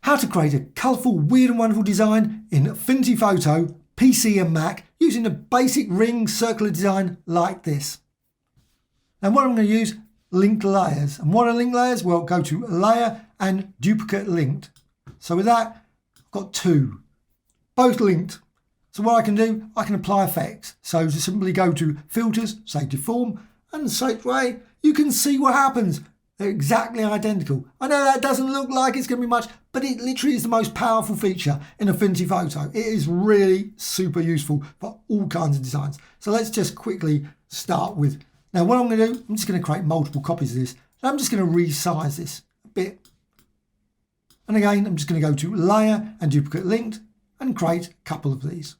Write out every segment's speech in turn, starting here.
how to create a colourful, weird and wonderful design in Affinity Photo, PC and Mac using a basic ring circular design like this. Now what I'm going to use, linked layers. And what are linked layers? Well, go to layer and duplicate linked. So with that, I've got two, both linked. So what I can do, I can apply effects. So to simply go to filters, say deform, and straight away you can see what happens. They're exactly identical. I know that doesn't look like it's going to be much, but it literally is the most powerful feature in Affinity Photo. It is really super useful for all kinds of designs. So let's just quickly start with, now what I'm going to do, I'm just going to create multiple copies of this. And I'm just going to resize this a bit. And again, I'm just going to go to layer and duplicate linked and create a couple of these.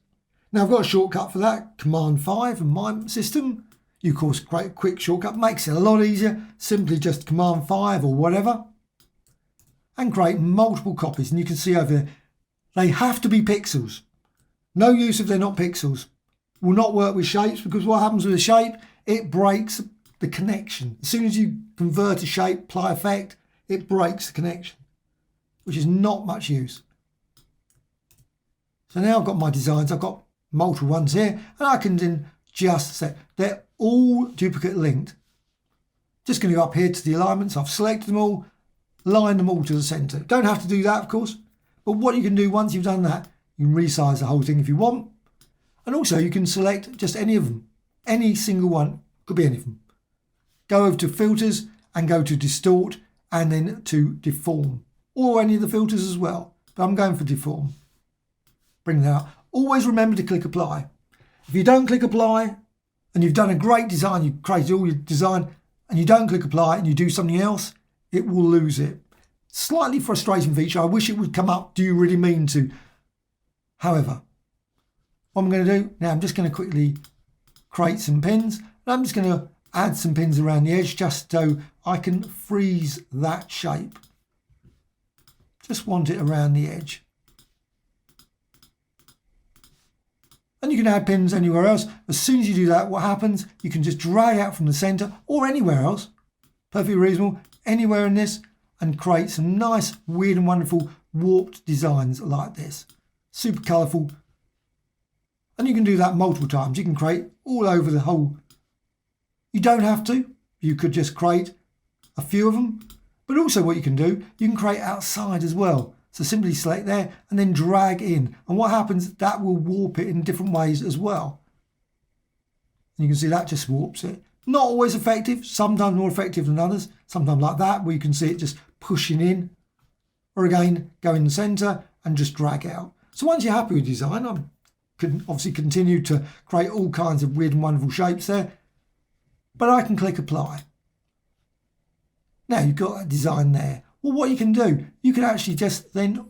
Now I've got a shortcut for that, Command 5 in my system. You of course create a quick shortcut, makes it a lot easier, simply just Command 5 or whatever, and create multiple copies. And you can see over there, they have to be pixels. No use if they're not pixels. Will not work with shapes, because what happens with a shape, it breaks the connection. As soon as you convert a shape, apply effect, it breaks the connection, which is not much use. So now I've got my designs, I've got multiple ones here, and I can then just set, they're all duplicate linked. Just going to go up here to the alignments. I've selected them all, line them all to the center. Don't have to do that, of course, but what you can do once you've done that, you can resize the whole thing if you want. And also you can select just any of them, any single one, could be any of them. Go over to filters and go to distort and then to deform, or any of the filters as well. But I'm going for deform. Bring that out. Always remember to click apply. If you don't click apply and you've done a great design, you've created all your design and you don't click apply and you do something else, it will lose it. Slightly frustrating feature. I wish it would come up, do you really mean to? However, what I'm going to do now, I'm just going to quickly create some pins. And I'm just going to add some pins around the edge just so I can freeze that shape. Just want it around the edge. And you can add pins anywhere else. As soon as you do that, what happens, you can just drag out from the center or anywhere else, perfectly reasonable, anywhere in this, and create some nice, weird and wonderful warped designs like this. Super colorful. And you can do that multiple times. You can create all over the whole. You don't have to. You could just create a few of them. But also what you can do, you can create outside as well. So simply select there and then drag in. And what happens, that will warp it in different ways as well. And you can see that just warps it. Not always effective, sometimes more effective than others. Sometimes like that, where you can see it just pushing in. Or again, go in the center and just drag out. So once you're happy with design, I can obviously continue to create all kinds of weird and wonderful shapes there. But I can click apply. Now you've got that design there. Well, what you can do, you can actually just then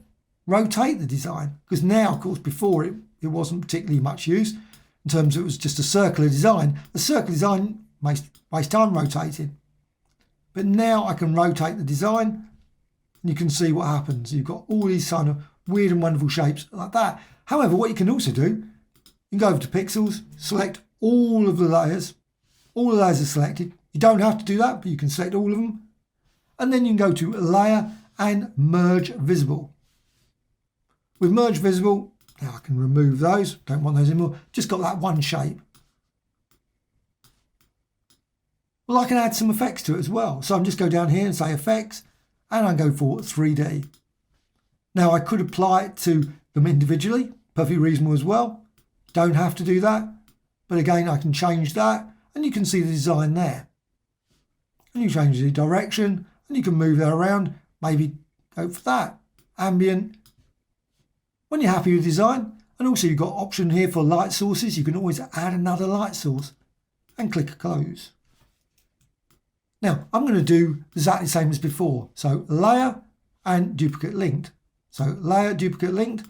rotate the design, because now, of course, before it wasn't particularly much use in terms of it was just a circular design. The circular design waste time rotating. But now I can rotate the design and you can see what happens. You've got all these kind of weird and wonderful shapes like that. However, what you can also do, you can go over to pixels, select all of the layers. All the layers are selected. You don't have to do that, but you can select all of them. And then you can go to layer and merge visible. With merge visible, now I can remove those, don't want those anymore, just got that one shape. Well, I can add some effects to it as well. So I'm just go down here and say effects, and I go for 3D. Now I could apply it to them individually, perfectly reasonable as well. Don't have to do that. But again, I can change that and you can see the design there. And you change the direction and you can move that around, maybe go for that, ambient. When you're happy with design, and also you've got option here for light sources, you can always add another light source and click close. Now I'm going to do exactly the same as before. So layer and duplicate linked. So layer, duplicate linked,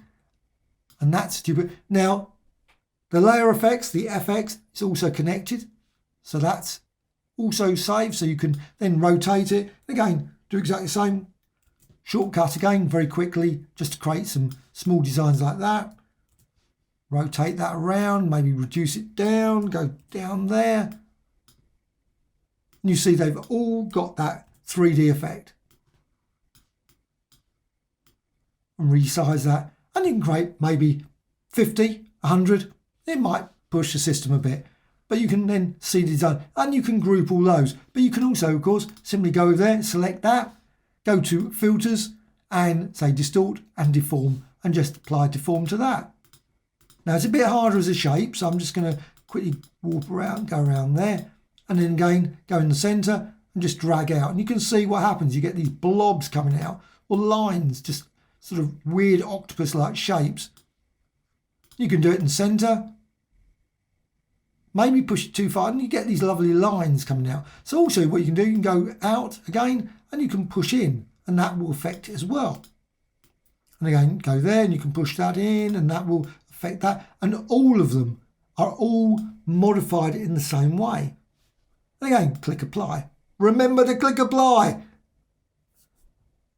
and that's duplicate. Now the layer effects, the FX, is also connected. So that's also saved, so you can then rotate it. Again, do exactly the same. Shortcut again, very quickly, just to create some small designs like that. Rotate that around, maybe reduce it down, go down there. And you see they've all got that 3D effect. and resize that. And you can create maybe 50, 100. It might push the system a bit, but you can then see the design and you can group all those. But you can also, of course, simply go over there, select that, go to filters and say distort and deform and just apply deform to that. Now it's a bit harder as a shape, so I'm just going to quickly warp around, go around there, and then again go in the center and just drag out. And you can see what happens. You get these blobs coming out or lines, just sort of weird octopus-like shapes. You can do it in center. Maybe push it too far and you get these lovely lines coming out. So also what you can do, you can go out again and you can push in and that will affect it as well. And again, go there and you can push that in and that will affect that. And all of them are all modified in the same way. And again, click apply. Remember to click apply.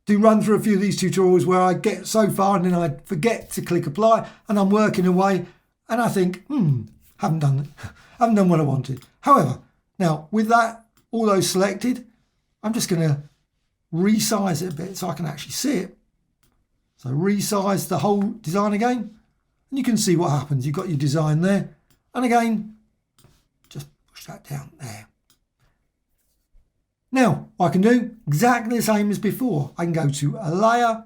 Do run through a few of these tutorials where I get so far and then I forget to click apply and I'm working away and I think, haven't done what I wanted. However, now with that, all those selected, I'm just going to resize it a bit so I can actually see it. So resize the whole design again and you can see what happens. You've got your design there and again, just push that down there. Now, I can do exactly the same as before. I can go to a layer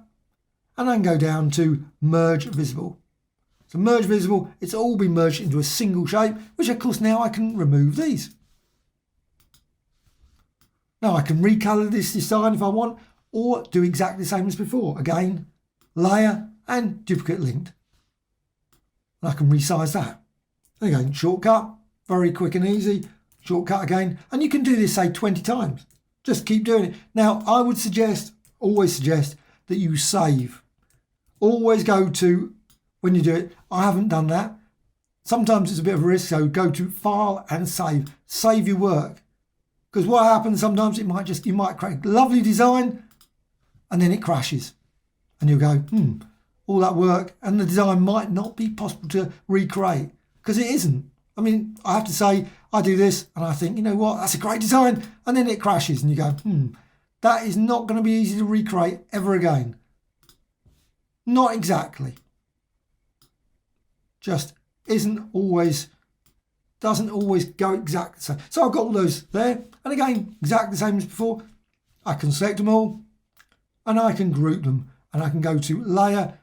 and I can go down to merge visible. So merge visible, it's all been merged into a single shape, which of course now I can remove these. Now I can recolor this design if I want, or do exactly the same as before. Again, layer and duplicate linked. And I can resize that. And again, shortcut, very quick and easy. Shortcut again, and you can do this say 20 times. Just keep doing it. Now, I would always suggest that you save. Always go to, when you do it, I haven't done that. Sometimes it's a bit of a risk, so go to file and save. Save your work. Because what happens sometimes, you might create a lovely design and then it crashes. And you'll go, all that work and the design might not be possible to recreate because it isn't. I mean, I have to say, I do this and I think, you know what, that's a great design. And then it crashes and you go, that is not going to be easy to recreate ever again. Not exactly. Just doesn't always go exactly the same. So I've got all those there. And again, exactly the same as before. I can select them all and I can group them and I can go to layer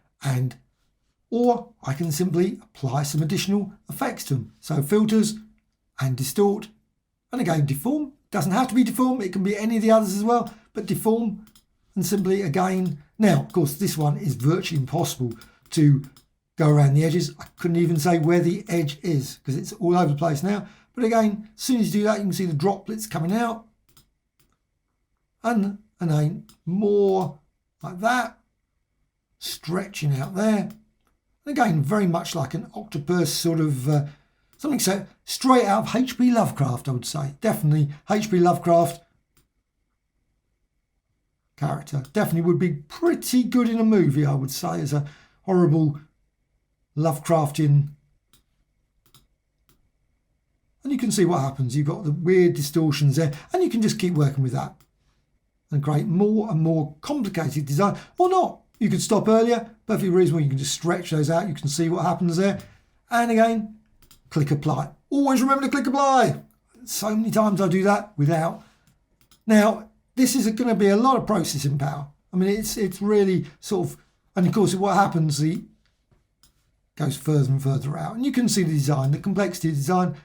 or I can simply apply some additional effects to them. So filters and distort, and again deform. Doesn't have to be deform, it can be any of the others as well, but deform and simply again. Now, of course, this one is virtually impossible to go around the edges. I couldn't even say where the edge is because it's all over the place now. But again, as soon as you do that, you can see the droplets coming out. And then more like that, stretching out there. And again, very much like an octopus sort of something so straight out of H P Lovecraft, I would say. Definitely H P Lovecraft character. Definitely would be pretty good in a movie, I would say, as a horrible Lovecraftian. And you can see what happens. You've got the weird distortions there, and you can just keep working with that and create more and more complicated design, or not. You could stop earlier, perfectly reasonable. You can just stretch those out. You can see what happens there. And again, click apply. Always remember to click apply. So many times I do that without. Now, this is going to be a lot of processing power. I mean, it's really sort of, and of course, what happens, it goes further and further out. And you can see the design, the complexity of the design.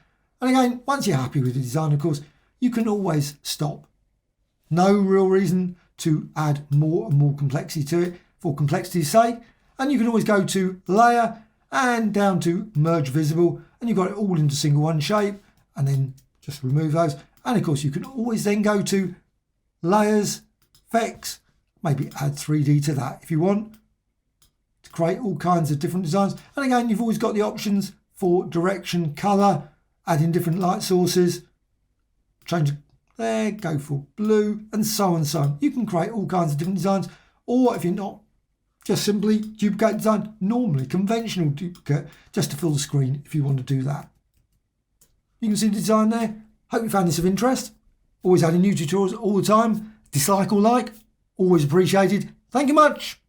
And again, once you're happy with the design, of course, you can always stop. No real reason to add more and more complexity to it for complexity's sake. And you can always go to layer and down to merge visible, and you've got it all into single one shape, and then just remove those. And of course, you can always then go to layers, effects, maybe add 3D to that if you want to create all kinds of different designs. And again, you've always got the options for direction, color, adding different light sources, change there, go for blue, and so on and so on. You can create all kinds of different designs, or if you're not, just simply duplicate design, normally conventional duplicate, just to fill the screen if you want to do that. You can see the design there. Hope you found this of interest. Always adding new tutorials all the time. Dislike or like, always appreciated. Thank you much.